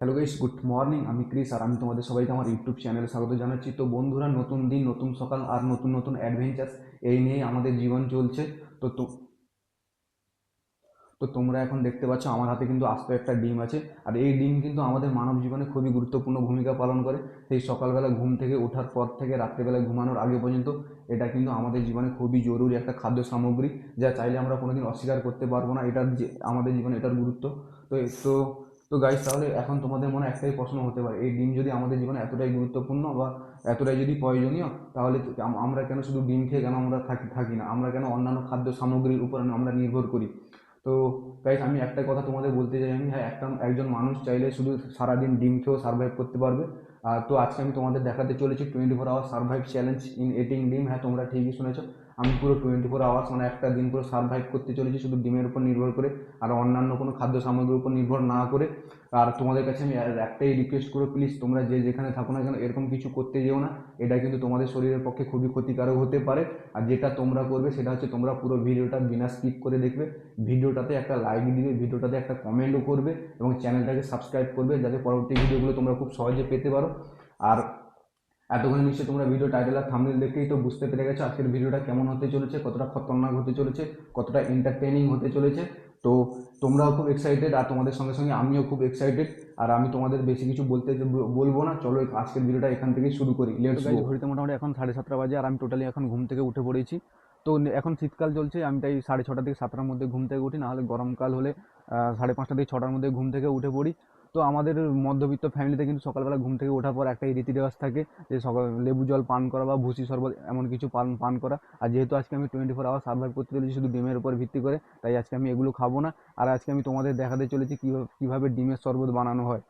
Hello guys, good morning. আমি Chris আর আমি তোমাদের সবাইকে আমার ইউটিউব চ্যানেলে স্বাগত জানাচ্ছি। তো বন্ধুরা, নতুন দিন, নতুন সকাল আর নতুন নতুন অ্যাডভেঞ্চার্স এই নিয়েই আমাদের জীবন চলছে। তো তো তো তোমরা এখন দেখতে পাচ্ছ আমার হাতে কিন্তু আস্ত একটা ডিম আছে। আর এই ডিম কিন্তু আমাদের মানব জীবনে খুবই গুরুত্বপূর্ণ ভূমিকা পালন করে। সেই সকালবেলা ঘুম থেকে ওঠার পর থেকে রাত্রেবেলা ঘুমানোর আগে পর্যন্ত এটা কিন্তু আমাদের জীবনে খুবই জরুরি একটা খাদ্য সামগ্রী, যা চাইলে আমরা কোনোদিন অস্বীকার করতে পারবো না। এটার যে আমাদের জীবনে এটার গুরুত্ব। তো তো তো গাইস, তাহলে এখন তোমাদের মনে একটাই প্রশ্ন হতে পারে, এই ডিম যদি আমাদের জীবনে এতটাই গুরুত্বপূর্ণ বা এতটাই যদি প্রয়োজনীয়, তাহলে আমরা কেন শুধু ডিম খেয়ে কেন আমরা থাকি না, আমরা কেন অন্যান্য খাদ্য সামগ্রীর উপর আমরা নির্ভর করি? তো গাইস, আমি একটা কথা তোমাদের বলতে চাই, আমি হ্যাঁ, একজন মানুষ চাইলে শুধু সারাদিন ডিম খেয়েও সার্ভাইভ করতে পারবে। তো আজকে আমি তোমাদের দেখাতে চলেছি 24 আওয়ার সার্ভাইভ চ্যালেঞ্জ ইন এটিং ডিম। হ্যাঁ, তোমরা ঠিকই শুনেছো। আমি পুরো 24 আওয়ার্স মানে একটা দিন পুরো সার্ভাইভ করতে চলেছি শুধু ডিমের উপর নির্ভর করে, আর অন্যান্য কোনো খাদ্য সামগ্রীর উপর নির্ভর না করে। আর তোমাদের কাছে আমি একটাই রিকোয়েস্ট করবো, প্লিজ তোমরা যে যেখানে থাকো না কেন এরকম কিছু করতে যেও না। এটা কিন্তু তোমাদের শরীরের পক্ষে খুবই ক্ষতিকারক হতে পারে। আর যেটা তোমরা করবে সেটা হচ্ছে তোমরা পুরো ভিডিওটা বিনা স্কিপ করে দেখবে। ভিডিওটাতে একটা লাইক দিবে, ভিডিওটাতে একটা কমেন্টও করবে এবং চ্যানেলটাকে সাবস্ক্রাইব করবে, যাতে পরবর্তী ভিডিওগুলো তোমরা খুব সহজে পেতে পারো। আর এতক্ষণ নিশ্চয়ই তোমরা ভিডিও টাইটেল আর থাম্বনেল দেখেই তো বুঝতে পেরে গেছো আজকের ভিডিওটা কেমন হতে চলেছে, কতটা খতরনাক হতে চলেছে, কতটা এন্টারটেনিং হতে চলেছে। তো তোমরাও খুব এক্সাইটেড আর তোমাদের সঙ্গে সঙ্গে আমিও খুব এক্সাইটেড। আর আমি তোমাদের বেশি কিছু বলবো না, চলো আজকের ভিডিওটা এখান থেকেই শুরু করি। Let's go. ঘড়িতে মোটামুটি এখন 7:30 বাজে আর আমি টোটালি এখন ঘুম থেকে উঠে পড়েছি। তো এখন শীতকাল চলছে, আমি তাই 6:30 থেকে 7টার মধ্যে ঘুম থেকে উঠি, নাহলে গরমকাল হলে 5:30 থেকে 6টার মধ্যে ঘুম থেকে উঠে পড়ি। তো আমাদের মধ্যবিত্ত ফ্যামিলিতে কিন্তু সকালবেলা ঘুম থেকে ওঠার পর একটাই রীতি রেওয়াজ থাকে, যে সকাল লেবু জল পান করা বা ভুসি শরবত এমন কিছু পান পান করা। আর যেহেতু আজকে আমি 24 আওয়ার সার্ভাইভ করতে চলেছি শুধু ডিমের উপর ভিত্তি করে, তাই আজকে আমি এগুলো খাবো না। আর আজকে আমি তোমাদের দেখাতে চলেছি কীভাবে কীভাবে ডিমের শরবত বানানো হয়।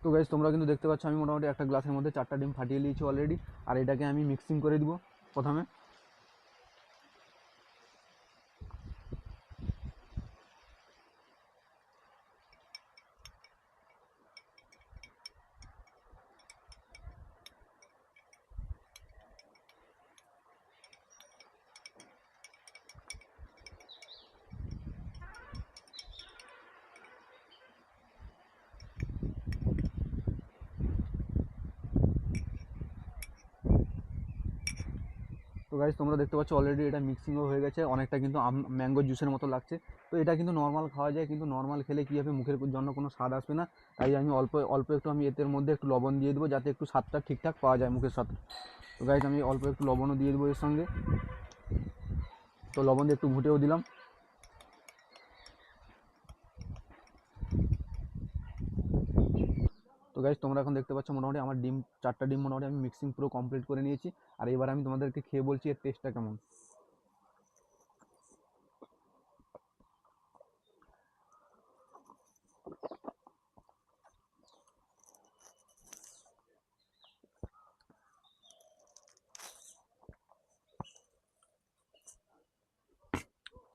তো গাইজ, তোমরা কিন্তু দেখতে পাচ্ছ আমি মোটামুটি একটা গ্লাসের মধ্যে 4টা ডিম ফাটিয়ে নিয়েছি অলরেডি। আর এটাকে আমি মিক্সিং করে দিব প্রথমে। তো গাইজ, তোমরা দেখতে পাচ্ছ অলরেডি এটা মিক্সিংও হয়ে গেছে, অনেকটা কিন্তু ম্যাঙ্গো জুসের মতো লাগছে। তো এটা কিন্তু নর্মাল খাওয়া যায়, কিন্তু নর্মাল খেলে কী হবে, মুখের জন্য কোনো স্বাদ আসবে না। তাই আমি অল্প অল্প একটু আমি এর মধ্যে একটু লবণ দিয়ে দেবো, যাতে একটু স্বাদটা ঠিকঠাক পাওয়া যায় মুখের সাথে। তো গাইজ, আমি অল্প একটু লবণও দিয়ে দেবো এর সঙ্গে। তো লবণ দিয়ে একটু ঘুটেও দিলাম। তো গাইজ, তোমরা এখন দেখতে পাচ্ছ মোটামুটি আমার 4টা ডিম মোটামুটি আমি মিক্সিং পুরো কমপ্লিট করে নিয়েছি। আর এবার আমি তোমাদেরকে খেয়ে বলছি এর টেস্টটা কেমন।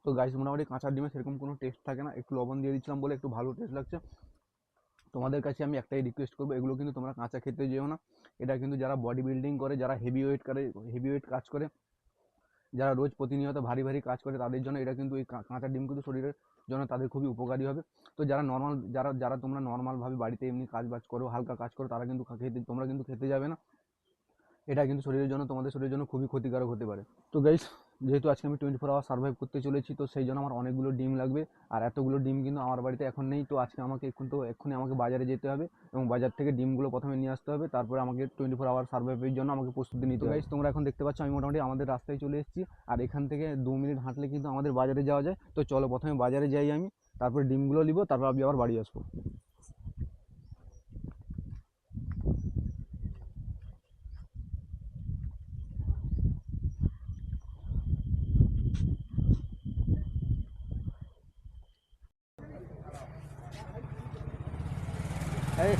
তো গাইস, মোটামুটি কাঁচা ডিমে সেরকম কোনো টেস্ট থাকে না, একটু লবণ দিয়ে দিচ্ছিলাম বলে একটু ভালো টেস্ট লাগছে। তোমাদের কাছে আমি একটাই রিকোয়েস্ট করবো, এগুলো কিন্তু তোমরা কাঁচা খেতে যেও না। এটা কিন্তু যারা বডি বিল্ডিং করে, যারা হেভি ওয়েট কাজ করে, যারা রোজ প্রতিনিয়ত ভারী ভারী কাজ করে, তাদের জন্য এটা কিন্তু এই কাঁচা ডিম কিন্তু শরীরের জন্য তাদের খুবই উপকারী হবে। তো যারা নর্মাল, যারা যারা তোমরা নর্মালভাবে বাড়িতে এমনি কাজ বাজ করো, হালকা কাজ করো, তারা কিন্তু তোমরা কিন্তু খেতে যাবে না। এটা কিন্তু শরীরের জন্য, তোমাদের শরীরের জন্য খুবই ক্ষতিকারক হতে পারে। তো গাইস, যেহেতু আজকে আমি 24 আওয়ার সার্ভাইভ করতে চলেছি, তো সেই জন্য আমার অনেকগুলো ডিম লাগবে। আর এতগুলো ডিম কিন্তু আমার বাড়িতে এখন নেই। তো আজকে আমাকে এক্ষুনি আমাকে বাজারে যেতে হবে এবং বাজার থেকে ডিমগুলো প্রথমে নিয়ে আসতে হবে। তারপরে আমাকে 24 আওয়ার সার্ভাইভের জন্য আমাকে প্রস্তুতি নিতে হবে। গাইস, তোমরা এখন দেখতে পাচ্ছ আমি মোটামুটি আমাদের রাস্তায় চলে এসেছি। আর এখান থেকে 2 মিনিট হাঁটলে কিন্তু আমাদের বাজারে যাওয়া যায়। তো চলো প্রথমে বাজারে যাই আমি, তারপরে ডিমগুলো নিব, তারপর আমি আবার বাড়ি আসবো। এই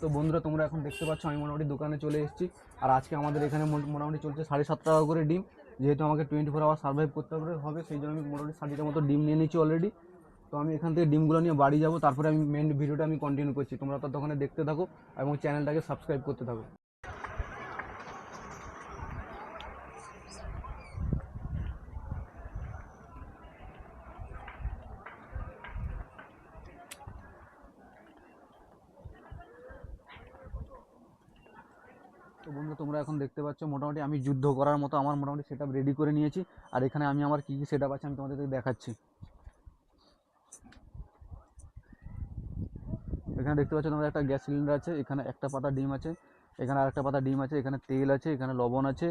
তো বন্ধুরা, তোমরা এখন দেখতে পাচ্ছ আমি মোটামুটি দোকানে চলে এসেছি। আর আজকে আমাদের এখানে মোটামুটি চলছে 7.5 টাকা করে ডিম। যেহেতু আমাকে 24 আওয়ার সার্ভাইভ করতে হবে, সেই জন্য আমি মোটামুটি 60টা মতো ডিম নিয়ে নিচ্ছি অলরেডি। তো আমি এখান থেকে ডিমগুলো নিয়ে বাড়ি যাব, তারপরে আমি মেন ভিডিওটা আমি কন্টিনিউ করছি। তোমরা তো দোকানে দেখতে থাকো এবং চ্যানেলটাকে সাবস্ক্রাইব করতে থাকো। তো বন্ধু, তোমরা এখন দেখতে পাচ্ছ মোটামুটি আমি যুদ্ধ করার মতো আমার মোটামুটি সেট রেডি করে নিয়েছি। আর এখানে আমি আমার কী কী সেট আছে আমি তোমাদেরকে দেখাচ্ছি। এখানে দেখতে পাচ্ছ তোমরা একটা গ্যাস সিলিন্ডার আছে, এখানে একটা পাতা ডিম আছে, এখানে আরেকটা পাতা ডিম আছে, এখানে তেল আছে, এখানে লবণ আছে,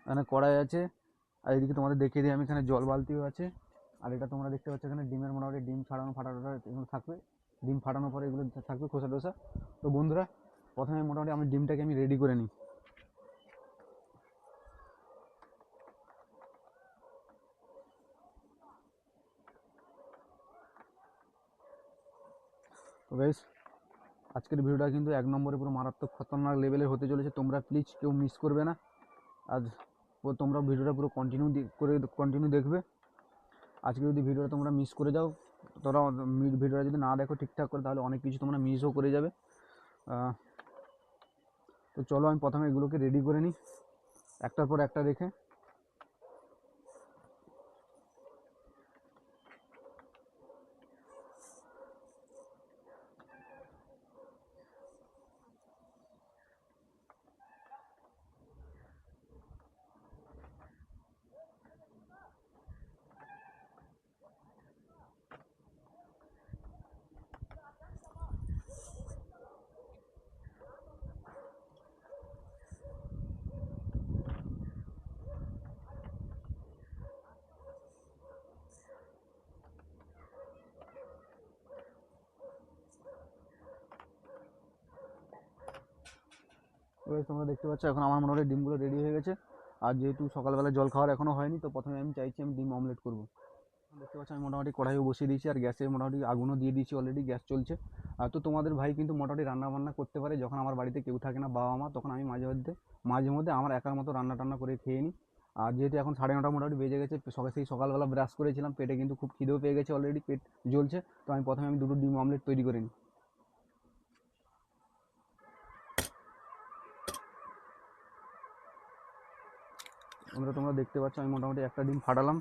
এখানে কড়াই আছে। আর এদিকে তোমাদের দেখিয়ে দিই আমি, এখানে জল বালতিও আছে। আর এটা তোমরা দেখতে পাচ্ছ এখানে ডিমের মোটামুটি ডিম ছাড়ানো ফাটানোটা এগুলো থাকবে। ডিম ফাটানোর পরে এগুলো থাকবে খোসা টোসা। তো বন্ধুরা, প্রথমে মোটামুটি আমি ডিমটাকে আমি রেডি করে নিই। তো গাইস, আজকের ভিডিওটা কিন্তু 1 নম্বরে পুরো মারাত্মক খতরনাক লেভেলের হতে চলেছে। তোমরা প্লিজ কেউ মিস করবে না। আজ তোমরা ভিডিওটা পুরো কন্টিনিউ দেখবে। আজকে যদি ভিডিওটা তোমরা মিস করে যাও, তোমরা ভিডিওটা যদি না দেখো ঠিকঠাক করে, তাহলে অনেক কিছু তোমরা মিসও করে যাবে। তো চলো আমি প্রথমে এগুলোকে রেডি করে নিই একটার পর একটা রেখে। এবার তোমরা দেখতে পাচ্ছ এখন আমার মোটামুটি ডিমগুলো রেডি হয়ে গেছে। আর যেহেতু সকালবেলা জল খাওয়ার এখনও হয়নি, তো প্রথমে আমি চাইছি আমি ডিম অমলেট করবো। দেখতে পাচ্ছ আমি মোটামুটি কড়াইও বসিয়ে দিয়েছি, আর গ্যাসে মোটামুটি আগুনও দিয়ে দিয়েছি, অলরেডি গ্যাস চলছে। তো তোমাদের ভাই কিন্তু মোটামুটি রান্নাবান্না করতে পারে। যখন আমার বাড়িতে কেউ থাকে না, বাবা মা, তখন আমি মাঝে মধ্যে আমার একার মতো রান্না টান্না করে খেয়ে নিই। আর যেহেতু এখন 9:30 মোটামুটি বেজে গেছে, সকালবেলা ব্রাশ করেছিলাম, পেটে কিন্তু খুব খিদেও পেয়ে গেছে, অলরেডি পেট জ্বলছে। তো প্রথমে আমি দুটো ডিম অমলেট তৈরি করে নিই। তোমরা দেখতে পাচ্ছ আমি মোটামুটি একটা ডিম ফাটালাম।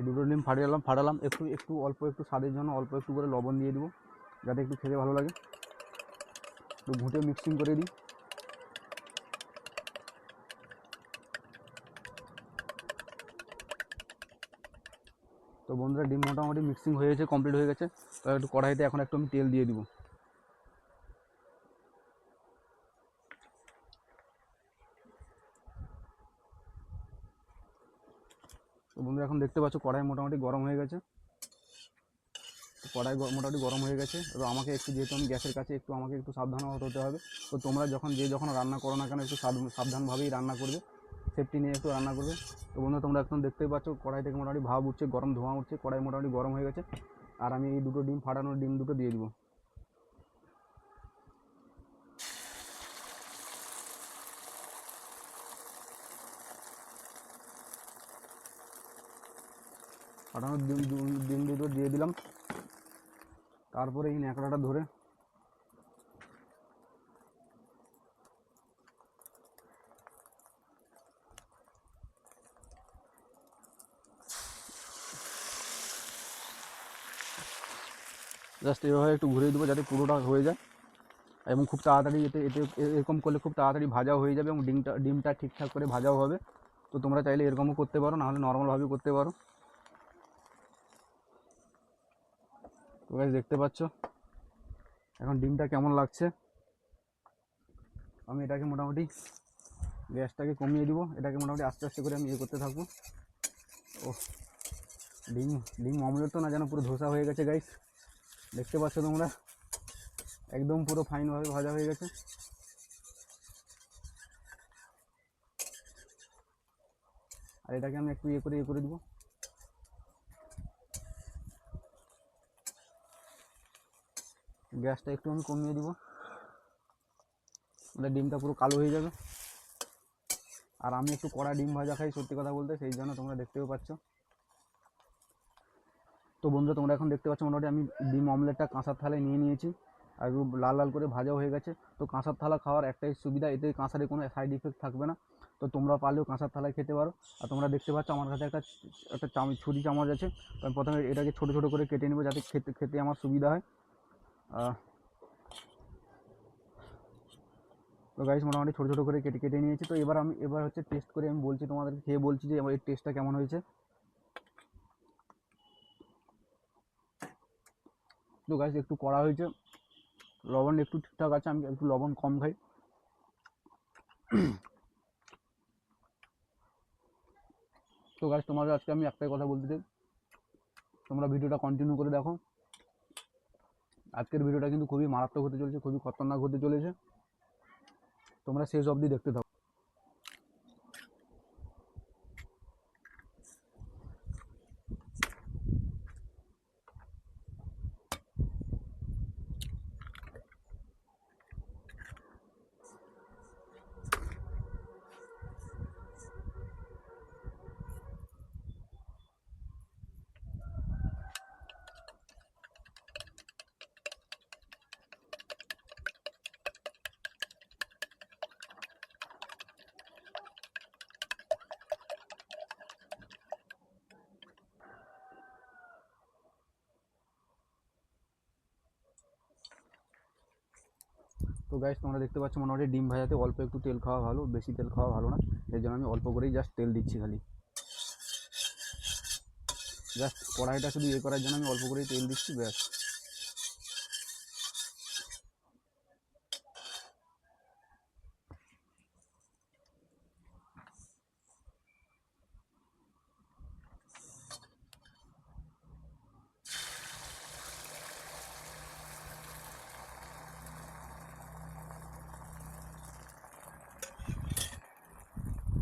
দুটো ডিম ফাটালাম একটু অল্প একটু স্বাদের জন্য অল্প একটু করে লবণ দিয়ে দেবো, যাতে একটু খেতে ভালো লাগে। একটু ঘুঁটে মিক্সিং করে দিই। তো বন্ধুরা, ডিম মোটামুটি মিক্সিং হয়ে গেছে, কমপ্লিট হয়ে গেছে। তো একটু কড়াইতে এখন একটু আমি তেল দিয়ে দিব। তো বন্ধুরা, এখন দেখতে পাচ্ছ কড়াই মোটামুটি গরম হয়ে গেছে। মোটামুটি গরম হয়ে গেছে। এবার আমাকে একটু, যেহেতু আমি গ্যাসের কাছে, আমাকে একটু সাবধান হতে হবে। তো তোমরা যখন রান্না করো না কেন, একটু সাবধানভাবেই রান্না করবে, সেফটি নিয়ে একটু রান্না করবে। তো বন্ধুরা, তোমরা এখন দেখতেই পাচ্ছ কড়াই থেকে মোটামুটি ভাব উঠছে, গরম ধোঁয়া উঠছে, কড়াই মোটামুটি গরম হয়ে গেছে। আর আমি এই দুটো ডিম ফাটানোর ডিম দুটো দিয়ে দিব। ফাটানো ডিম দুটো দিয়ে দিলাম। তারপরে এই ন্যাকড়াটা ধরে জাস্ট এভাবে একটু ঘুরিয়ে দেবো যাতে পুরোটা হয়ে যায়, এবং খুব তাড়াতাড়ি এতে এতে এরকম করলে খুব তাড়াতাড়ি ভাজাও হয়ে যাবে এবং ডিমটা ঠিকঠাক করে ভাজাও হবে। তো তোমরা চাইলে এরকমও করতে পারো, নাহলে নর্মালভাবেও করতে পারো। তো গাইস দেখতে পাচ্ছ এখন ডিমটা কেমন লাগছে। আমি এটাকে মোটামুটি গ্যাসটাকে কমিয়ে দিব, এটাকে মোটামুটি আস্তে আস্তে করে আমি করতে থাকবো। ও ডিম ডিম অমলেট তো না যেন পুরো ধোসা হয়ে গেছে গাইস, দেখতে পাচ্ছ তোমরা একদম পুরো ফাইনভাবে ভাজা হয়ে গেছে। আর এটাকে আমি একটু করে দিব। গ্যাসটা একটু আমি কমিয়ে দিব, মানে ডিমটা পুরো কালো হয়ে যাবে। আর আমি একটু কড়া ডিম ভাজা খাই সত্যি কথা বলতে, সেই জন্য তোমরা দেখতেও পাচ্ছ। তো বন্ধুরা তোমরা এখন দেখতে পাচ্ছ মোটামুটি আমি ডিম অমলেটটা কাঁসার থালায় নিয়ে নিয়েছি, আর লাল লাল করে ভাজাও হয়ে গেছে। তো কাঁসার থালা খাওয়ার একটাই সুবিধা, এতে কাঁসারে কোনো সাইড ইফেক্ট থাকবে না। তো তোমরা পারলেও কাঁসার থালায় খেতে পারো। আর তোমরা দেখতে পাচ্ছ আমার কাছে একটা ছুরি চামচ আছে। তো আমি প্রথমে এটাকে ছোটো ছোটো করে কেটে নেবো যাতে খেতে আমার সুবিধা হয়। তো গাইস মোটামুটি ছোটো ছোটো করে কেটে নিয়েছি। তো এবার হচ্ছে টেস্ট করে আমি বলছি তোমাদেরকে, খেয়ে বলছি যে এর টেস্টটা কেমন হয়েছে। তো গাইস একটু কড়া হয়েছে, লবণ একটু ঠিকঠাক আছে, আমি একটু লবণ কম খাই। তো গাইস তোমাদের আজকে আমি একটাই কথা বলতে চাই, তোমরা ভিডিওটা কন্টিনিউ করে দেখো। আজকের ভিডিওটা কিন্তু খুবই মারাত্মক হতে চলেছে, খুবই খতরনাক হতে চলেছে, তোমরা শেষ অবধি দেখতে থাকো। তো গাইস তোমরা দেখতে পাচ্ছ মোটামুটি ডিম ভাজাতে অল্প একটু তেল খাওয়া ভালো, বেশি তেল খাওয়া ভালো না, এই জন্য আমি অল্প করেই জাস্ট তেল দিচ্ছি। খালি জাস্ট কড়াইটা শুধু করার জন্য আমি অল্প করেই তেল দিচ্ছি, ব্যাস।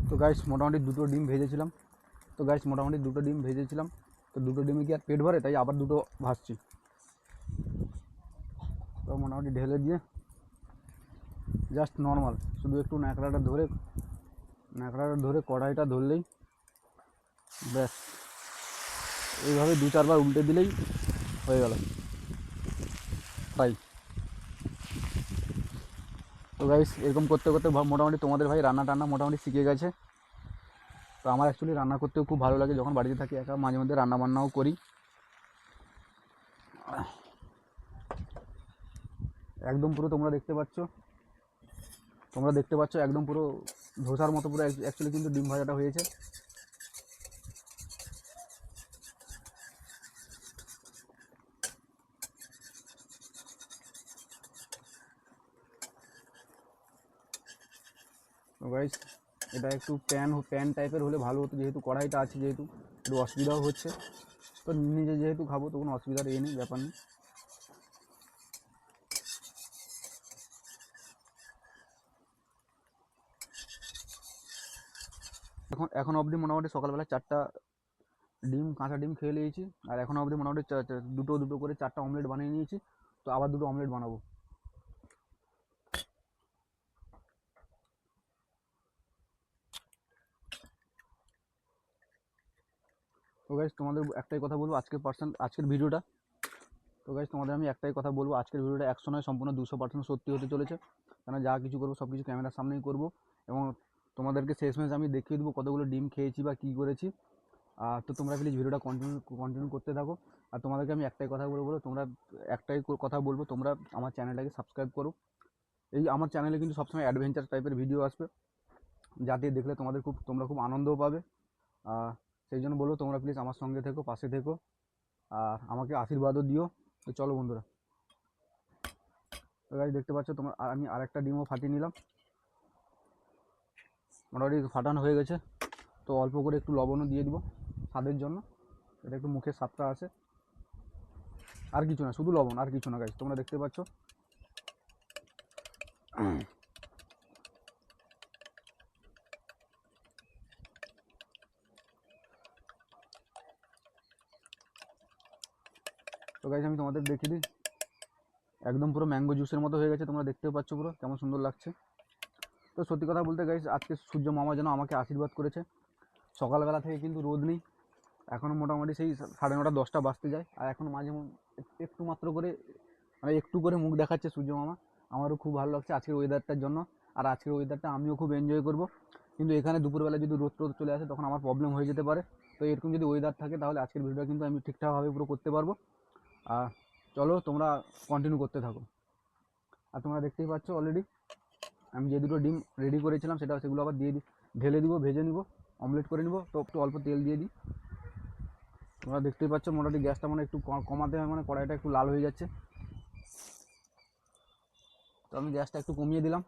তো গাইস মোটামুটি দুটো ডিম ভেজেছিলাম। তো দুটো ডিমে কি আর পেট ভরে, তাই আবার দুটো ভাজছি। তো মোটামুটি ঢেলে দিয়ে জাস্ট নর্মাল শুধু একটু ন্যাকড়াটা ধরে কড়াইটা ধরলেই ব্যাস, এইভাবে 2-4 বার উল্টে দিলেই হয়ে গেল ফ্রাই। তো গাইস এরকম করতে করতে মোটামুটি তোমাদের ভাই রান্না টান্না মোটামুটি শিখে গেছে। তো আমার অ্যাকচুয়ালি রান্না করতেও খুব ভালো লাগে, যখন বাড়িতে থাকি একা মাঝে মধ্যে রান্না বান্নাও করি। একদম পুরো তোমরা দেখতে পাচ্ছ একদম পুরো ধোসার মতো পুরো অ্যাকচুয়ালি কিন্তু ডিম ভাজাটা হয়েছে। তো গাইস এটা একটু প্যান টাইপের হলে ভালো হতো, যেহেতু কড়াইটা আছে, যেহেতু একটু অসুবিধাও হচ্ছে। তো নিজে যেহেতু খাবো তো কোনো অসুবিধার নেই, ব্যাপার নেই। এখন অবধি মোটামুটি সকালবেলা 4টা কাঁচা ডিম খেয়ে নিয়েছি, আর এখন অবধি মোটামুটি দুটো দুটো করে 4টা অমলেট বানিয়ে নিয়েছি। তো আবার দুটো অমলেট বানাবো। তো তো গাইস তোমাদের একটাই কথা বলবো, আজকের ভিডিওটা, তো গাইস তোমাদের আমি একটাই কথা বলবো, আজকের ভিডিওটা 100 নয় সম্পূর্ণ 200% সত্যি হতে চলেছে। কারণ যা কিছু করবো সব কিছু ক্যামেরার সামনেই করবো, এবং তোমাদেরকে শেষমেশ আমি দেখিয়ে দেবো কতগুলো ডিম খেয়েছি বা কী করেছি। তো তোমরা প্লিজ ভিডিওটা কন্টিনিউ করতে থাকো। আর তোমাদেরকে আমি একটাই কথা বলবো, কথা বলবো, তোমরা আমার চ্যানেলটাকে সাবস্ক্রাইব করো। এই আমার চ্যানেলে কিন্তু সবসময় অ্যাডভেঞ্চার টাইপের ভিডিও আসবে, যাতে দেখলে তোমরা খুব আনন্দও পাবে। সেই জন্য বলবো তোমরা প্লিজ আমার সঙ্গে থেকো, পাশে থেকো, আর আমাকে আশীর্বাদও দিও। তো চলো বন্ধুরা, তো গাইস দেখতে পাচ্ছ তোমরা, আমি আরেকটা ডিমও ফাটিয়ে নিলাম, মোটামুটি ফাটানো হয়ে গেছে। তো অল্প করে একটু লবণও দিয়ে দিব স্বাদের জন্য, এটা একটু মুখের স্বাদটা আসে, আর কিছু না, শুধু লবণ, আর কিছু না গাইস, তোমরা দেখতে পাচ্ছ। তো গাইস আমি তোমাদের দেখিয়ে দিই, একদম পুরো ম্যাঙ্গো জুসের মতো হয়ে গেছে, তোমরা দেখতে পাচ্ছ পুরো কেমন সুন্দর লাগছে। তো সত্যি কথা বলতে গাইস, আজকে সূর্য মামা যেন আমাকে আশীর্বাদ করেছে। সকালবেলা থেকে কিন্তু রোদ নেই, এখনও মোটামুটি সেই 9:30 10টা বাজতে যায়, আর এখন মাঝে একটু মাত্র করে, মানে একটু করে মুখ দেখাচ্ছে সূর্য মামা। আমারও খুব ভালো লাগছে আজকের ওয়েদারটার জন্য, আর আজকের ওয়েদারটা আমিও খুব এনজয় করব। কিন্তু এখানে দুপুরবেলা যদি রোদ টোদ চলে আসে তখন আমার প্রবলেম হয়ে যেতে পারে। তো এরকম যদি ওয়েদার থাকে তাহলে আজকের ভিডিওটা কিন্তু আমি ঠিকঠাকভাবে পুরো করতে পারবো। আর চলো তোমরা কন্টিনিউ করতে থাকো। আর তোমরা দেখতেই পাচ্ছ অলরেডি আমি যে দুটো ডিম রেডি করেছিলাম সেগুলো আবার ঢেলে দিব, ভেজে নিব, অমলেট করে নিব। তো একটু অল্প তেল দিয়ে দিই। তোমরা দেখতেই পাচ্ছ মোটামুটি গ্যাসটা মানে একটু কমাতে হয়, মানে কড়াইটা একটু লাল হয়ে যাচ্ছে, তো আমি গ্যাসটা একটু কমিয়ে দিলাম।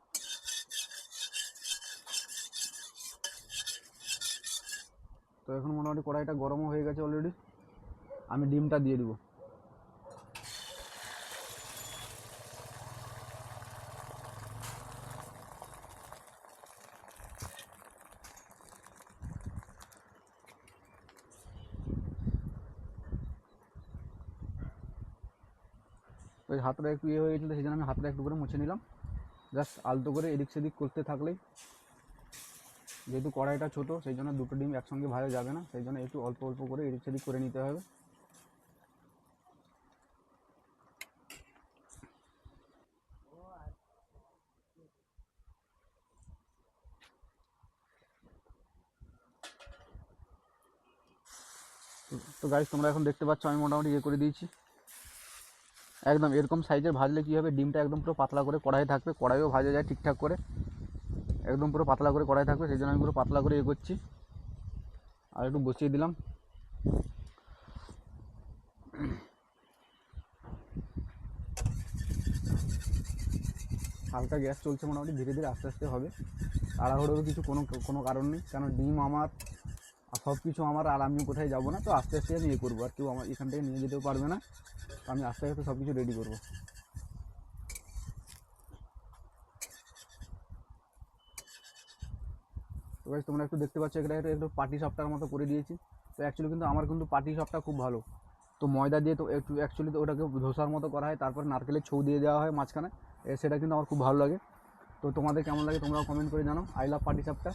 তো এখন মোটামুটি কড়াইটা গরমও হয়ে গেছে অলরেডি, আমি ডিমটা দিয়ে দিব। ওই হাতটা একটু হয়ে গেছিলো, সেই জন্য আমি হাতটা একটু করে মুছে নিলাম। জাস্ট আলতো করে এদিক সেদিক করতে থাকলেই, যেহেতু কড়াইটা ছোটো সেই জন্য দুটো ডিম একসঙ্গে ভাজা যাবে না, সেই জন্য একটু অল্প অল্প করে এদিক সেদিক করে নিতে হবে। তো গাইস তোমরা এখন দেখতে পাচ্ছ আমি মোটামুটি করে দিয়েছি। একদম এরকম সাইজের ভাজলে কী হবে, ডিমটা একদম পুরো পাতলা করে কড়াই থাকবে, কড়াইও ভাজা যায় ঠিকঠাক করে, একদম পুরো পাতলা করে কড়াই থাকবে, সেই জন্য আমি পুরো পাতলা করে করছি। আর একটু বসিয়ে দিলাম। হালকা গ্যাস চলছে, মোটামুটি ধীরে ধীরে আস্তে আস্তে হবে, তাড়াহুড়োর কিছু কোনো কারণ নেই, কারণ ডিম আমার আর সব কিছু আমার, আর আমিও কোথায় যাবো না, তো আস্তে আস্তে আমি করবো, আর কেউ আমার এখান থেকে নিয়ে যেতেও পারবে না, তো আমি আস্তে আস্তে সব কিছু রেডি করবো। তো গাইস তোমরা একটু দেখতে পাচ্ছ এটা একটু পাটি সাপটার মতো করে দিয়েছি। তো অ্যাকচুয়ালি কিন্তু আমার কিন্তু পাটি সাপটা খুব ভালো, তো ময়দা দিয়ে তো একটু অ্যাকচুয়ালি তো ওটাকে ধোসার মতো করা হয়, তারপর নারকেলের ছৌ দিয়ে দেওয়া হয় মাঝখানে, সেটা কিন্তু আমার খুব ভালো লাগে। তো তোমাদের কেমন লাগে তোমরাও কমেন্ট করে জানো, আই লাভ পাটি সাপটা।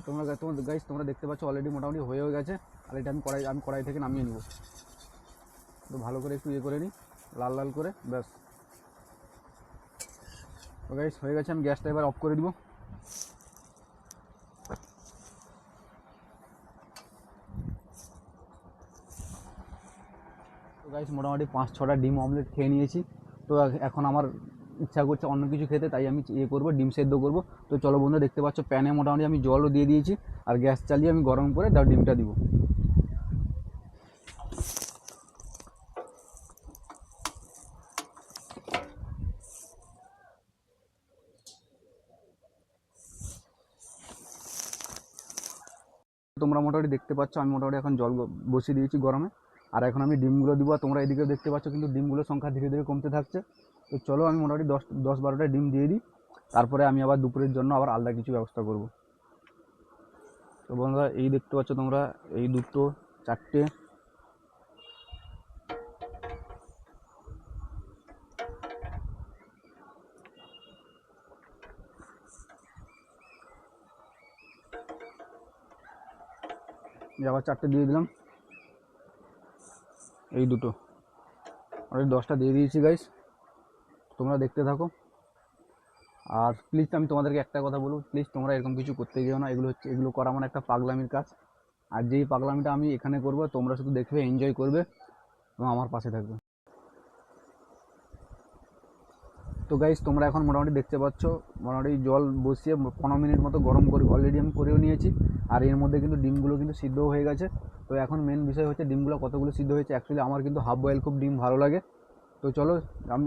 তোমরা দেখতে পাচ্ছ অলরেডি মোটামুটি হয়েও গেছে, আর এটা আমি কড়াই থেকে নামিয়ে নেব। তো ভালো করে একটু করে নিই, লাল লাল করে, ব্যাস। তো গাইস হয়ে গেছে, আমি গ্যাসটা এবার অফ করে দিব। তো গাইস মোটামুটি 5-6টা ডিম অমলেট খেয়ে নিয়েছি। তো এখন আমার ইচ্ছা করছে অন্য কিছু খেতে, তাই আমি করবো, ডিম সেদ্ধ করবো। তো চলো বন্ধু, দেখতে পাচ্ছ প্যানে মোটামুটি আমি জলও দিয়ে দিয়েছি, আর গ্যাস চালিয়ে আমি গরম করে তার ডিমটা দিব। তোমরা মোটামুটি দেখতে পাচ্ছ আমি মোটামুটি এখন জল বসিয়ে দিয়েছি গরমে, আর এখন আমি ডিমগুলো দিব, আর তোমরা এদিকেও দেখতে পাচ্ছ কিন্তু ডিমগুলোর সংখ্যা ধীরে ধীরে কমতে থাকছে। তো চলো আমি মোটামুটি 10-12টা ডিম দিয়ে দিই, তারপরে আমি আবার দুপুরের জন্য আবার আলাদা কিছু ব্যবস্থা করব। তো বন্ধুরা এই দেখতে পাচ্ছ তোমরা, এই 2, 4টে, আবার 4টে দিয়ে দিলাম, এই দুটো অলরেডি 10টা দিয়ে দিয়েছি গাইস, তোমরা দেখতে থাকো। আর প্লিজ আমি তোমাদেরকে একটা কথা বলবো, প্লিজ তোমরা এরকম কিছু করতে যেও না, এগুলো করা মানে একটা পাগলামির কাজ। আর যেই পাগলামিটা আমি এখানে করবো তোমরা শুধু দেখবে, এনজয় করবে এবং আমার পাশে থাকবে। তো গাইস তোমরা এখন মোটামুটি দেখতে পাচ্ছ, মোটামুটি জল বসিয়ে 15 মিনিট মতো গরম করে অলরেডি আমি করেও নিয়েছি। আর এর মধ্যে কিন্তু ডিমগুলো কিন্তু সিদ্ধও হয়ে গেছে। তো এখন মেন বিষয় হচ্ছে ডিমগুলো কতগুলো সিদ্ধ হয়েছে। অ্যাকচুয়ালি আমার কিন্তু হাফ বয়েল খুব ডিম ভালো লাগে। তো চলো, আমি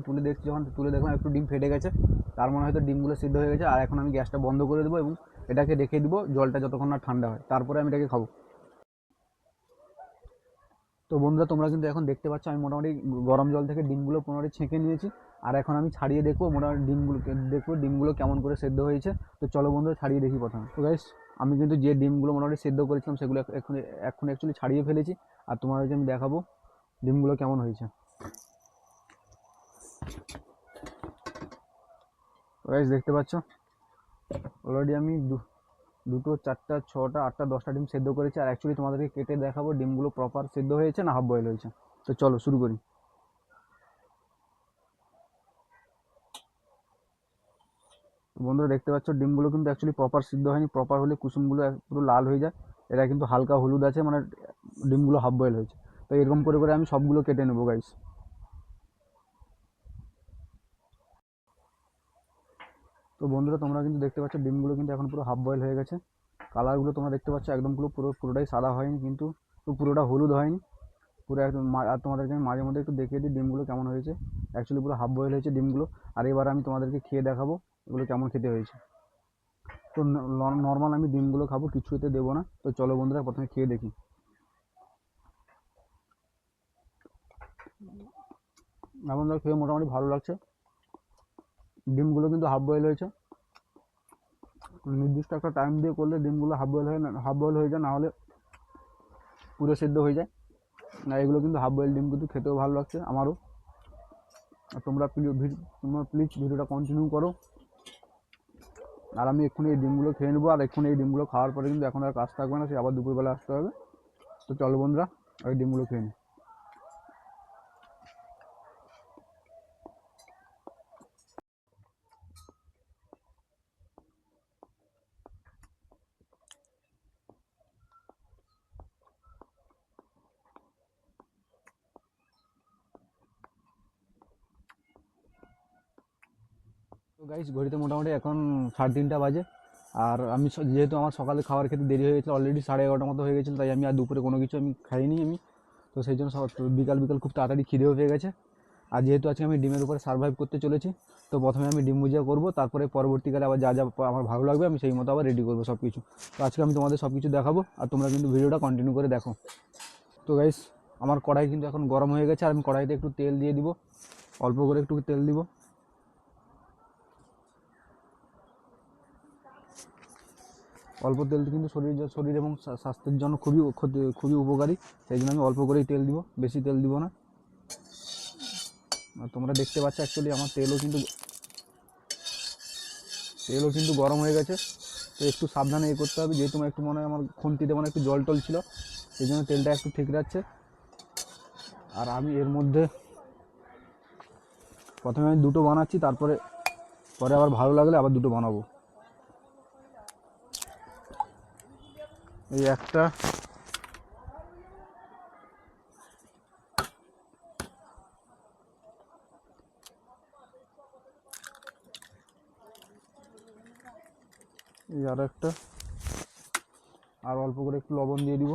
তুলে দেখছি, যখন তুলে দেখলাম একটু ডিম ফেটে গেছে, তার মনে হয়তো ডিমগুলো সিদ্ধ হয়ে গেছে। আর এখন আমি গ্যাসটা বন্ধ করে দেবো এবং এটাকে রেখে দেবো জলটা যতক্ষণ না ঠান্ডা হয়, তারপরে আমি এটাকে খাবো। তো বন্ধুরা তোমরা কিন্তু এখন দেখতে পাচ্ছ আমি মোটামুটি গরম জল থেকে ডিমগুলো মোটামুটি ছেঁকে নিয়েছি। আর এখন আমি ছাড়িয়ে দেখবো মোটামুটি ডিমগুলো কেমন করে সেদ্ধ হয়েছে। তো চলো বন্ধুরা ছাড়িয়ে দেখি প্রথমে। তো গাইস আমি কিন্তু যে ডিমগুলো মোটামুটি সেদ্ধ করেছিলাম সেগুলো এখন অ্যাকচুয়ালি ছাড়িয়ে ফেলেছি। আর তোমাদেরকে আমি দেখাবো ডিমগুলো কেমন হয়েছে। তো গাইস দেখতে পাচ্ছ অলরেডি আমি 2টো 4টা 6টা 8টা 10টা ডিম সেদ্ধ করেছি। আর অ্যাকচুয়ালি তোমাদেরকে কেটে দেখাবো ডিমগুলো প্রপার সেদ্ধ হয়েছে না হাফ বয়েল হয়েছে। তো চলো শুরু করি। বন্ধুরা দেখতে পাচ্ছ ডিমগুলো কিন্তু অ্যাকচুয়ালি প্রপার সিদ্ধ হয়নি, প্রপার হলে কুসুমগুলো পুরো লাল হয়ে যায়। এটা কিন্তু হালকা হলুদ আছে, মানে ডিমগুলো হাফ বয়েল হয়েছে। তো এরকম করে করে আমি সবগুলো কেটে নেবো গাইস। তো বন্ধুরা তোমরা কিন্তু দেখতে পাচ্ছ ডিমগুলো কিন্তু এখন পুরো হাফ বয়েল হয়ে গেছে। কালারগুলো তোমরা দেখতে পাচ্ছ একদম পুরোটাই সাদা হয়নি, কিন্তু পুরোটা হলুদ হয়নি পুরো একদম। আর তোমাদেরকে আমি মাঝে মধ্যে একটু দেখিয়ে দিই ডিমগুলো কেমন হয়েছে। অ্যাকচুয়ালি পুরো হাফ বয়েল হয়েছে ডিমগুলো। আর এবার আমি তোমাদেরকে খেয়ে দেখাবো এগুলো কেমন খেতে হয়েছে। তো নর্মাল আমি ডিমগুলো খাবো, কিছুতে দেবো না। তো চলো বন্ধুরা প্রথমে খেয়ে দেখি। বন্ধুরা খেয়ে মোটামুটি ভালো লাগছে। ডিমগুলো কিন্তু হাফ বয়েল হয়েছে। নির্দিষ্ট একটা টাইম দিয়ে করলে ডিমগুলো হাফ বয়েল হয়ে যায়, না হলে পুরো সেদ্ধ হয়ে যায়। না এগুলো কিন্তু হাফ বয়েল ডিম, কিন্তু খেতেও ভালো লাগছে আমারও। আর তোমরা প্লিজ ভিডিওটা কন্টিনিউ করো। আর আমি এক্ষুনি এই ডিমগুলো খেয়ে নেবো। আর এক্ষুনি এই ডিমগুলো খাওয়ার পরে কিন্তু এখন আর কাজ থাকবে না, সে আবার দুপুরবেলা আসতে হবে। তো চলো বন্ধুরা ওই ডিমগুলো খেয়ে নিই। তো গাইস ঘড়িতে মোটামুটি এখন 3:30 বাজে। আর আমি যেহেতু আমার সকালে খাবার খেতে দেরি হয়ে গেছিলো, অলরেডি 11:30 মতো হয়ে গেছিলো, তাই আমি আর দুপুরে কোনো কিছু আমি খাইনি আমি। তো সেই জন্য বিকাল খুব তাড়াতাড়ি খিদেও পেয়ে গেছে। আর যেহেতু আজকে আমি ডিমের উপরে সার্ভাইভ করতে চলেছি, তো প্রথমে আমি ডিম ভুজিয়া করবো, তারপরে পরবর্তীকালে আবার যা যা আমার ভালো লাগবে আমি সেই মতো আবার রেডি করবো সব কিছু। তো আজকে আমি তোমাদের সব কিছু দেখাবো, আর তোমরা কিন্তু ভিডিওটা কন্টিনিউ করে দেখো। তো গাইস আমার কড়াই কিন্তু এখন গরম হয়ে গেছে। আর আমি কড়াইতে একটু তেল দিয়ে দিব, অল্প করে একটু তেল দিব। অল্প তেল কিন্তু শরীর এবং স্বাস্থ্যের জন্য খুবই উপকারী। সেই জন্য আমি অল্প করেই তেল দিব, বেশি তেল দিব না। আর তোমরা দেখতে পাচ্ছ অ্যাকচুয়ালি আমার তেলও কিন্তু গরম হয়ে গেছে। তো একটু সাবধানে করতে হবে, যেহেতু একটু মনে হয় আমার খুন্তিতে মানে একটু জল টল ছিল, সেই জন্য তেলটা একটু ঠিক রাখছে। আর আমি এর মধ্যে প্রথমে আমি দুটো বানাচ্ছি, পরে আবার ভালো লাগলে আবার দুটো বানাবো। এই একটা, এই আর একটা। আর অল্প করে একটু লবণ দিয়ে দিব,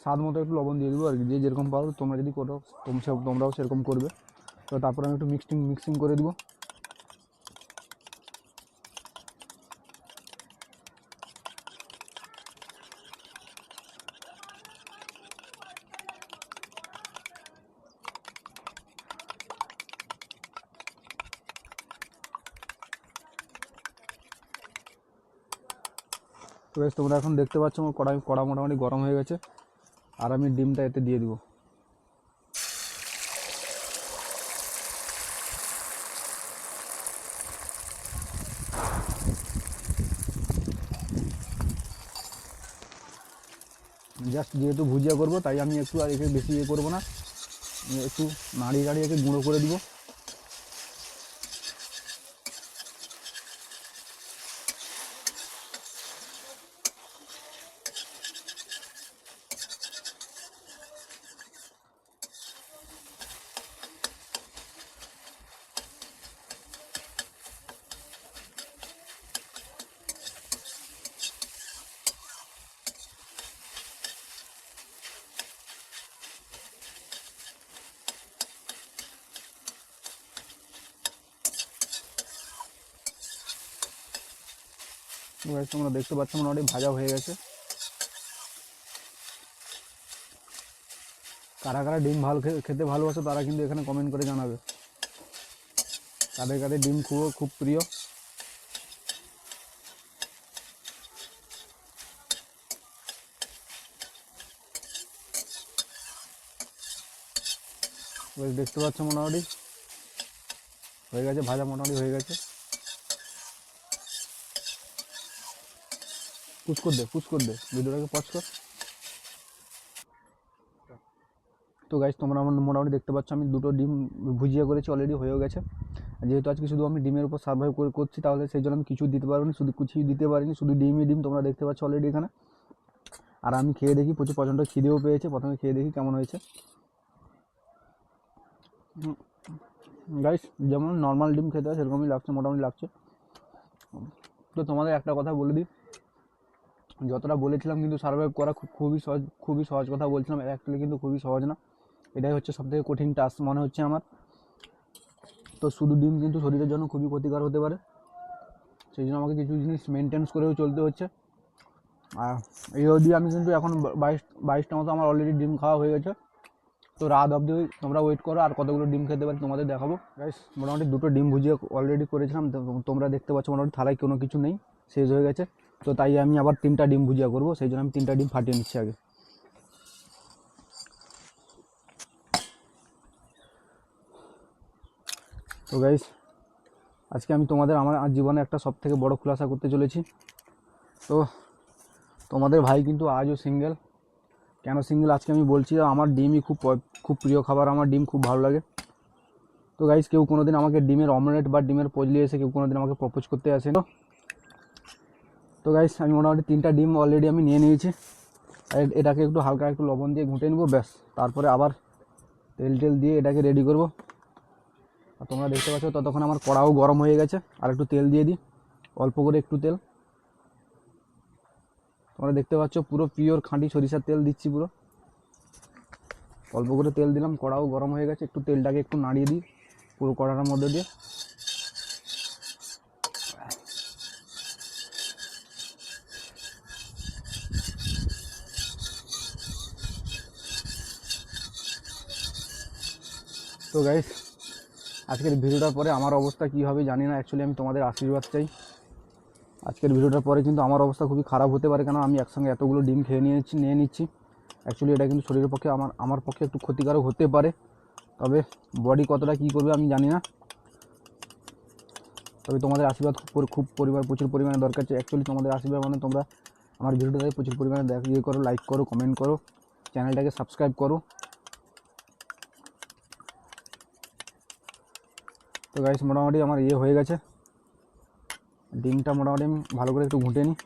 স্বাদ মতো একটু লবণ দিয়ে দেবো আর কি, যে যেরকম পারো তোমরা যদি করো তোমরাও সেরকম করবে। তো তারপরে আমি একটু মিক্সিং করে দিব। তো বেশ তোমরা এখন দেখতে পাচ্ছ আমার কড়া মোটামুটি গরম হয়ে গেছে। আর আমি ডিমটা এতে দিয়ে দিব। জাস্ট যেহেতু ভুজিয়া করবো তাই আমি একটু আর একে বেশি ইয়ে করবো না, একটু নাড়িয়ে নাড়িয়ে একে গুঁড়ো করে দিব। তোমরা দেখতে পাচ্ছ মোটামুটি ভাজা হয়ে গেছে। কারা কারা ডিম ভালো খেতে ভালোবাসে তারা কিন্তু এখানে কমেন্ট করে জানাবে কাদের কাদের ডিম খুব প্রিয়। দেখতে পাচ্ছ মোটামুটি হয়ে গেছে, ভাজা মোটামুটি হয়ে গেছে। পুচ কর দে ভিডিওটাকে পজ কর। তো গাইস তোমরা আমার মোটামুটি দেখতে পাচ্ছ আমি দুটো ডিম ভুজিয়া করেছি, অলরেডি হয়েও গেছে। যেহেতু আজকে শুধু আমি ডিমের উপর সার্ভাইভ করছি তাহলে সেই জন্য আমি কিছু দিতে পারিনি, শুধু ডিম তোমরা দেখতে পাচ্ছ অলরেডি এখানে। আর আমি খেয়ে দেখি, প্রচুর প্রচণ্ড খিদেও পেয়েছে, প্রথমে খেয়ে দেখি কেমন হয়েছে। গাইস যেমন নর্মাল ডিম খেতে হয় সেরকমই লাগছে, মোটামুটি লাগছে। তো তোমাদের একটা কথা বলে দিই, যতটা বলেছিলাম কিন্তু সার্ভাইভ করা খুবই সহজ কথা বলছিলাম, অ্যাকচুয়ালি কিন্তু খুবই সহজ না। এটাই হচ্ছে সবথেকে কঠিন টাস্ক মনে হচ্ছে আমার। তো শুধু ডিম কিন্তু শরীরের জন্য খুবই ক্ষতিকর হতে পারে, সেই জন্য আমাকে কিছু জিনিস মেনটেন্স করেও চলতে হচ্ছে। আর এই অবধি আমি কিন্তু এখন 22টা মতো আমার অলরেডি ডিম খাওয়া হয়ে গেছে। তো রাত অবধি তোমরা ওয়েট করো, আর কতগুলো ডিম খেতে পারি তোমাদের দেখাবো। গাইস মোটামুটি দুটো ডিম ভুজিয়ে অলরেডি করেছিলাম, তোমরা দেখতে পাচ্ছ মোটামুটি থালায় কোনো কিছু নেই, শেষ হয়ে গেছে। তো তাই আমি আবার 3টা ডিম ভুজিয়া করবো, সেই জন্য আমি 3টা ডিম ফাটিয়ে নিচ্ছি আগে। তো গাইস আজকে আমি তোমাদের আমার জীবনে একটা সবথেকে বড় খুলাসা করতে চলেছি। তো তোমাদের ভাই কিন্তু আজও সিঙ্গেল। কেন সিঙ্গেল আজকে আমি বলছি, আমার ডিমই খুব প্রিয় খাবার, আমার ডিম খুব ভালো লাগে। তো গাইস কেউ কোনোদিন আমাকে ডিমের অমলেট বা ডিমের পজলি এসে কেউ কোনোদিন আমাকে প্রপোজ করতে আসে না। তো গাইস আমি মোটামুটি 3টা ডিম অলরেডি আমি নিয়ে নিয়েছি, এটাকে একটু হালকা একটু লবণ দিয়ে ঘুঁটে নেবো, ব্যাস। তারপরে আবার তেল দিয়ে এটাকে রেডি করবো। আর তোমরা দেখতে পাচ্ছ ততক্ষণ আমার কড়াও গরম হয়ে গেছে, আর একটু তেল দিয়ে দিই, অল্প করে একটু তেল। তোমরা দেখতে পাচ্ছ পুরো পিওর খাঁটি সরিষার তেল দিচ্ছি, পুরো অল্প করে তেল দিলাম, কড়াও গরম হয়ে গেছে। একটু তেলটাকে একটু নাড়িয়ে দিই পুরো কড়াটার মধ্যে দিয়ে। তো গাইস আজকের ভিডিওটার পরে আমার অবস্থা কী হবে জানি না, অ্যাকচুয়ালি আমি তোমাদের আশীর্বাদ চাই। আজকের ভিডিওটার পরে কিন্তু আমার অবস্থা খুবই খারাপ হতে পারে, কারণ আমি একসঙ্গে এতগুলো ডিম নিয়ে নিচ্ছি। অ্যাকচুয়ালি এটা কিন্তু শরীরের পক্ষে আমার পক্ষে একটু ক্ষতিকারক হতে পারে, তবে বডি কতটা কী করবে আমি জানি না। তবে তোমাদের আশীর্বাদ প্রচুর পরিমাণে দরকার। অ্যাকচুয়ালি তোমাদের আশীর্বাদ মানে তোমরা আমার ভিডিওটাকে প্রচুর পরিমাণে করো, লাইক করো, কমেন্ট করো, চ্যানেলটাকে সাবস্ক্রাইব করো। তো গাইস মোটামুটি আমার হয়ে গেছে, ডিমটা মোটামুটি আমি ভালো করে একটু ঘুঁটে নিই।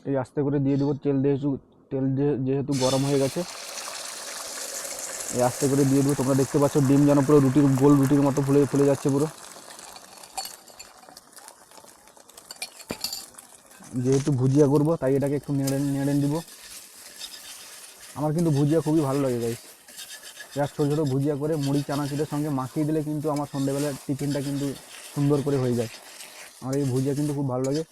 এই আস্তে করে দিয়ে দেবো তেল যেহেতু গরম হয়ে গেছে, এই আস্তে করে দিয়ে দেবো। তোমরা দেখতে পাচ্ছ ডিম যেন পুরো গোল রুটির মতো ফুলে যাচ্ছে পুরো। যেহেতু ভুজিয়া করবো তাই এটাকে একটু নেড়ে দিব। আমার কিন্তু ভুজিয়া খুবই ভালো লাগে গাইস, জাস্ট ছোটো ছোটো ভুজিয়া করে মুড়ি চানাচুরের সঙ্গে মাখিয়ে দিলে কিন্তু আমার সন্ধ্যেবেলার টিফিনটা কিন্তু সুন্দর করে হয়ে যায়। আমার এই ভুজিয়া কিন্তু খুব ভালো লাগে।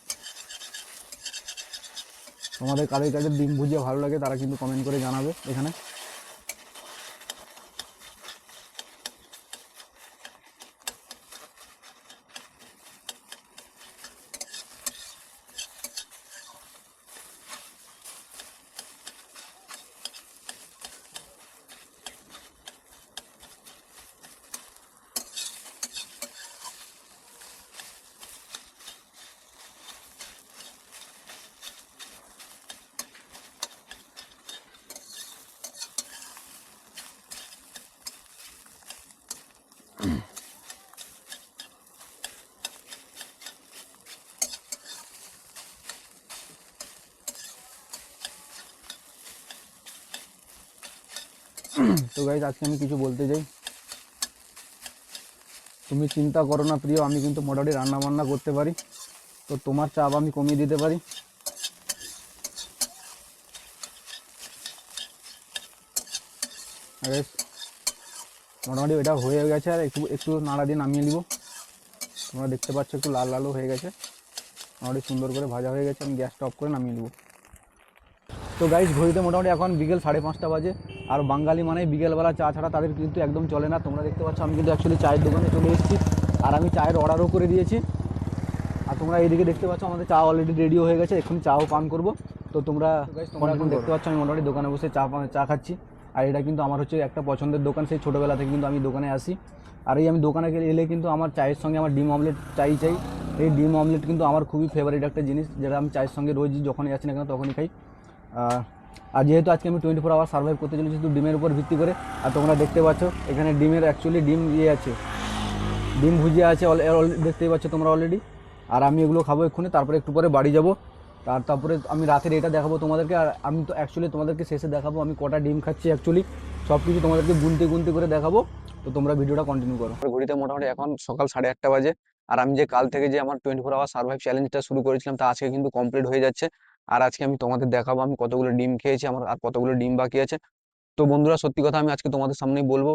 তোমাদের কাদের ডিম ভুজিয়া ভালো লাগে তারা কিন্তু কমেন্ট করে জানাবে এখানে। তো গাইজ আজকে আমি কিছু বলতে চাই, তুমি চিন্তা করো না প্রিয়, আমি কিন্তু মোটামুটি রান্না বান্না করতে পারি, তো তোমার চাপ আমি কমিয়ে দিতে পারি। আর মোটামুটি এটা হয়ে গেছে, আর একটু একটু নাড়া দিয়ে নামিয়ে নিব। তোমরা দেখতে পাচ্ছ একটু লাল লালও হয়ে গেছে, মোটামুটি সুন্দর করে ভাজা হয়ে গেছে। আমি গ্যাসটা অফ করে নামিয়ে নেব। তো গাইজ ঘড়িতে মোটামুটি এখন বিকেল 5:30 বাজে। আর বাঙালি মানে বিকেলবেলা চা ছাড়া তাদের কিন্তু একদম চলে না। তোমরা দেখতে পাচ্ছ আমি কিন্তু অ্যাকচুয়ালি চায়ের দোকানে চলে এসেছি, আর আমি চায়ের অর্ডারও করে দিয়েছি। আর তোমরা এইদিকে দেখতে পাচ্ছ আমাদের চা অলরেডি রেডিও হয়ে গেছে, এক্ষুনি চাও পান করবো। তো তোমরা এখন দেখতে পাচ্ছ আমি মোটামুটি দোকানে বসে চা খাচ্ছি। আর এটা কিন্তু আমার হচ্ছে একটা পছন্দের দোকান, সেই ছোটোবেলা থেকে কিন্তু আমি দোকানে আসি। আর এই আমি দোকানে এলে কিন্তু আমার চায়ের সঙ্গে আমার ডিম অমলেট চাই। এই ডিম অমলেট কিন্তু আমার খুবই ফেভারিট একটা জিনিস, যেটা আমি চায়ের সঙ্গে রোজ যখনই আসি না কেন তখনই খাই। আর যেহেতু আজকে আমি 24 আওয়ার সার্ভাইভ করতে চলেছি শুধু ডিমের উপর ভিত্তি করে। আর তোমরা দেখতে পাচ্ছ এখানে ডিমের অ্যাকচুয়ালি ডিম আছে, ডিম ভুজিয়া আছে দেখতেই পাচ্ছ তোমরা অলরেডি। আর আমি এগুলো খাবো এক্ষুনি, তারপরে একটু পরে বাড়ি যাবো। তারপরে আমি রাতের এটা দেখাবো তোমাদেরকে। আর আমি তো অ্যাকচুয়ালি তোমাদেরকে শেষে দেখাবো আমি কটা ডিম খাচ্ছি, অ্যাকচুয়ালি সব কিছু তোমাদেরকে গুনতে করে দেখাবো। তো তোমরা ভিডিওটা কন্টিনিউ করো। ঘড়িতে মোটামুটি এখন সকাল 8:30 বাজে। আর আমি যে কাল থেকে যে আমার 24 আওয়ার সার্ভাইভ চ্যালেঞ্জটা শুরু করেছিলাম তা আজকে কিন্তু কমপ্লিট হয়ে যাচ্ছে। আর আজকে আমি তোমাদের দেখাবো আমি কতগুলো ডিম খেয়েছি, আমার আর কতগুলো ডিম বাকি আছে। তো বন্ধুরা সত্যি কথা আমি আজকে তোমাদের সামনেই বলবো,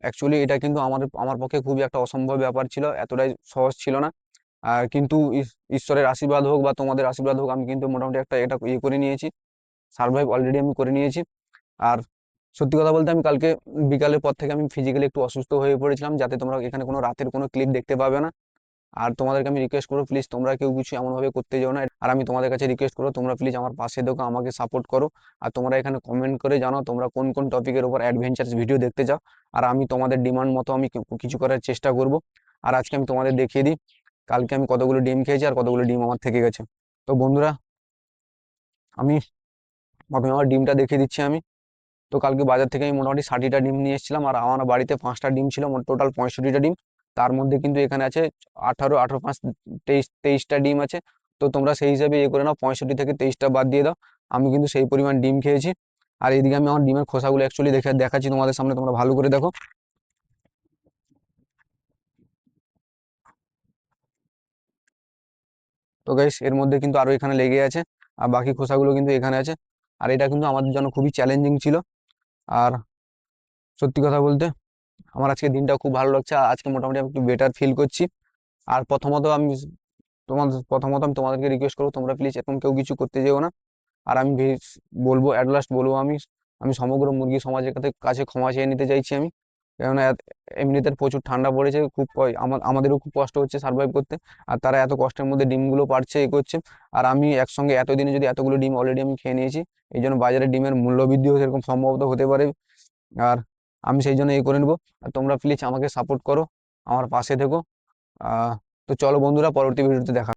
অ্যাকচুয়ালি এটা কিন্তু আমার পক্ষে খুবই একটা অসম্ভব ব্যাপার ছিল, এতটাই সহজ ছিল না। আর কিন্তু ঈশ্বরের আশীর্বাদ হোক বা তোমাদের আশীর্বাদ হোক, আমি কিন্তু মোটামুটি একটা এটা করে নিয়েছি, সার্ভাইভ অলরেডি আমি করে নিয়েছি। আর সত্যি কথা বলতে আমি কালকে বিকালের পর থেকে আমি ফিজিক্যালি একটু অসুস্থ হয়ে পড়েছিলাম, যাতে তোমরা এখানে কোনো রাতের কোনো ক্লিপ দেখতে পাবে না। আর তোমাদেরকে আমি রিকোয়েস্ট করবো প্লিজ তোমরা কেউ কিছু এমনভাবে করতে যাও না। আর আমি তোমাদের কাছে রিকোয়েস্ট করবো তোমরা প্লিজ আমার পাশে দেখো, আমাকে সাপোর্ট করো। আর তোমরা এখানে কমেন্ট করে জানাও তোমরা কোন কোন টপিকের উপর অ্যাডভেঞ্চারস ভিডিও দেখতে চাও। আর আমি তোমাদের ডিমান্ড মতো আমি কিছু করার চেষ্টা করব। আর আজকে আমি তোমাদের দেখিয়ে দিই কালকে আমি কতগুলো ডিম খেয়েছি আর কতগুলো ডিম আমার থেকে গেছে। তো বন্ধুরা আমি প্রথমে আমার ডিমটা দেখিয়ে দিচ্ছি আমি। তো কালকে বাজার থেকে আমি মোটামুটি 60টা ডিম নিয়ে এসেছিলাম, আর আমার বাড়িতে 5টা ডিম ছিল, মোট টোটাল 65টা ডিম। তার মধ্যে কিন্তু এখানে আছে 18 18 5 23টা ডিম আছে। তো তোমরা সেই হিসাবে করে নাও, 65 থেকে 23টা বাদ দিয়ে দাও। আমি কিন্তু সেই পরিমাণ ডিম খেয়েছি। আর এইদিকে আমি আমার ডিমের খোসাগুলো অ্যাকচুয়ালি দেখাচ্ছি তোমাদের সামনে, তোমরা ভালো করে দেখো। তো গাইস এর মধ্যে কিন্তু আরো এখানে লেগে আছে, আর বাকি খোসাগুলো কিন্তু এখানে আছে। আর এটা কিন্তু আমাদের জন্য খুবই চ্যালেঞ্জিং ছিল। আর সত্যি কথা বলতে আমার আজকে দিনটা খুব ভালো লাগছে, আর আজকে মোটামুটি আমি একটু বেটার ফিল করছি। আর প্রথমত আমি তোমাদেরকে রিকোয়েস্ট করবো তোমরা প্লিজ এরকম কেউ কিছু করতে যেও না। আর আমি বলবো অ্যাট লাস্ট বলবো আমি আমি সমগ্র মুরগি সমাজের কাছে ক্ষমা চেয়ে নিতে চাইছি আমি। কেননা এমনিতে প্রচুর ঠান্ডা পড়েছে, খুব আমাদেরও খুব কষ্ট হচ্ছে সার্ভাইভ করতে। আর তারা এত কষ্টের মধ্যে ডিমগুলো পারছে করছে। আর আমি একসঙ্গে এতদিনে যদি এতগুলো ডিম অলরেডি আমি খেয়ে নিয়েছি, এই জন্য বাজারে ডিমের মূল্য বৃদ্ধিও সেরকম সম্ভবত হতে পারে। আর আমি সেই জন্য করে নেবো। আর তোমরা প্লিজ আমাকে সাপোর্ট করো, আমার পাশে থেকো। তো চলো বন্ধুরা পরবর্তী ভিডিওতে দেখা